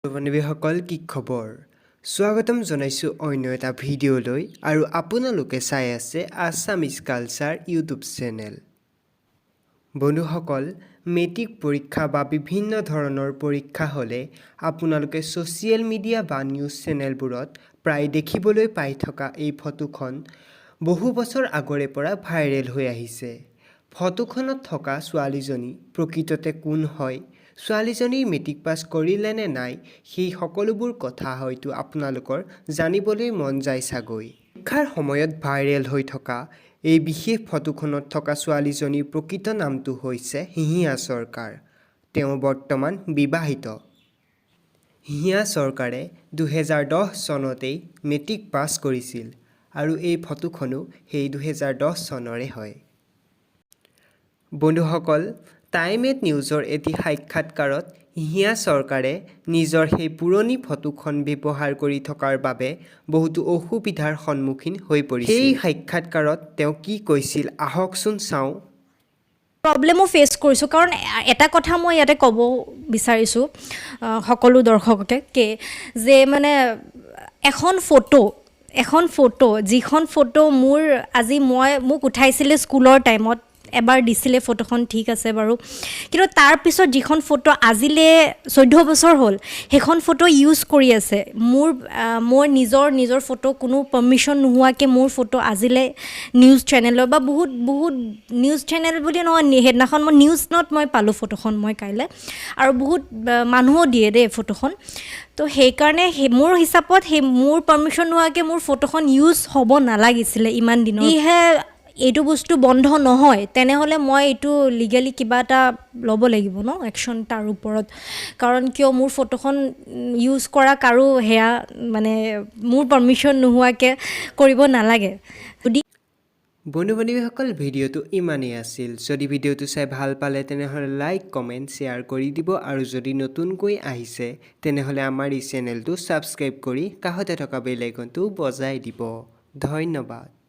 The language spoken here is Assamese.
বন্ধুসকল কি খবৰ স্বাগতম জনাইছো অন্য এটা ভিডিঅ'লৈ আৰু আপোনালোকে চাই আছে আছামিজ কালচাৰ ইউটিউব চেনেল বন্ধুসকল মেট্ৰিক পৰীক্ষা বা বিভিন্ন ধৰণৰ পৰীক্ষা হ'লে আপোনালোকে সোশ্যাল মিডিয়া বা নিউজ চেনেলবোৰত প্ৰায় দেখিবলৈ পাই থকা এই ফটোখন বহু বছৰ আগৰে পৰা ভাইৰেল হৈ আহিছে ফটোখনত থকা ছোৱালীজনী প্ৰকৃততে কোন হয় ছোৱালীজনী মেট্ৰিক পাছ কৰিলে নে নাই সেই সকলোবোৰ কথা হয়তো আপোনালোকৰ জানিবলৈ মন যায় চাগৈ পৰীক্ষাৰ সময়ত ভাইৰেল হৈ থকা এই বিশেষ ফটোখনত থকা ছোৱালীজনীৰ প্ৰকৃত নামটো হৈছে হিহিয়া সৰকাৰ তেওঁ বৰ্তমান বিবাহিত হিহিয়া সৰকাৰে 2010 চনতেই মেট্ৰিক পাছ কৰিছিল আৰু এই ফটোখনো সেই 2010 চনৰে হয় বন্ধুসকল টাইমএট নিউজৰ এটি সাক্ষাৎকাৰত হিহিয়া সৰকাৰে নিজৰ সেই পুৰণি ফটোখন ব্যৱহাৰ কৰি থকাৰ বাবে বহুতো অসুবিধাৰ সন্মুখীন হৈ পৰিছিল সেই সাক্ষাৎকাৰত তেওঁ কি কৈছিল আহকচোন চাওঁ প্ৰবলেমো ফেস কৰিছো কাৰণ এটা কথা মই ইয়াতে ক'ব বিচাৰিছো সকলো দৰ্শককে যে মানে এখন ফটো যিখন ফটো মোৰ আজি মোক উঠাইছিলে স্কুলৰ টাইমত এবাৰ দিছিলে ফটোখন ঠিক আছে বাৰু কিন্তু তাৰ পিছত যিখন ফটো আজিলে 14 বছৰ হ'ল সেইখন ফটো ইউজ কৰি আছে মোৰ নিজৰ ফটো কোনো পাৰমিশন নোহোৱাকে মোৰ ফটো আজিলে নিউজ চেনেলৰ বা বহুত নিউজ চেনেল বুলি নহয় হেডনাখন মই নিউজ নট মই পালো ফটোখন মই কাইলে আৰু বহুত মানুহো দিয়ে দে ফটোখন তো সেই কাৰণে মোৰ হিচাপত মোৰ পাৰমিশন নোহোৱাকে মোৰ ফটোখন ইউজ হ'ব নালাগিছিলে ইমান দিনৰ ইহে এইটো বস্তু বন্ধ নহয় তেনেহলে মই এইটো লিগালি কিবা এটা ল'ব লাগিব ন একচন তাৰ ওপৰত কাৰণ কিয় মোৰ ফটোখন ইউজ কৰা কাৰো হেয়া মানে মোৰ পাৰমিশন নোহোৱাকে কৰিব নালাগে বন্ধুসকল ভিডিঅ'টো ইমানেই আছিল যদি ভিডিঅ'টো চাই ভাল পালে তেনেহ'লে লাইক কমেণ্ট শ্বেয়াৰ কৰি দিব আৰু যদি নতুনকৈ আহিছে তেনেহ'লে আমাৰ এই চেনেলটো ছাবস্ক্ৰাইব কৰি কাষতে থকা বেল আইকনটো বজাই দিব ধন্যবাদ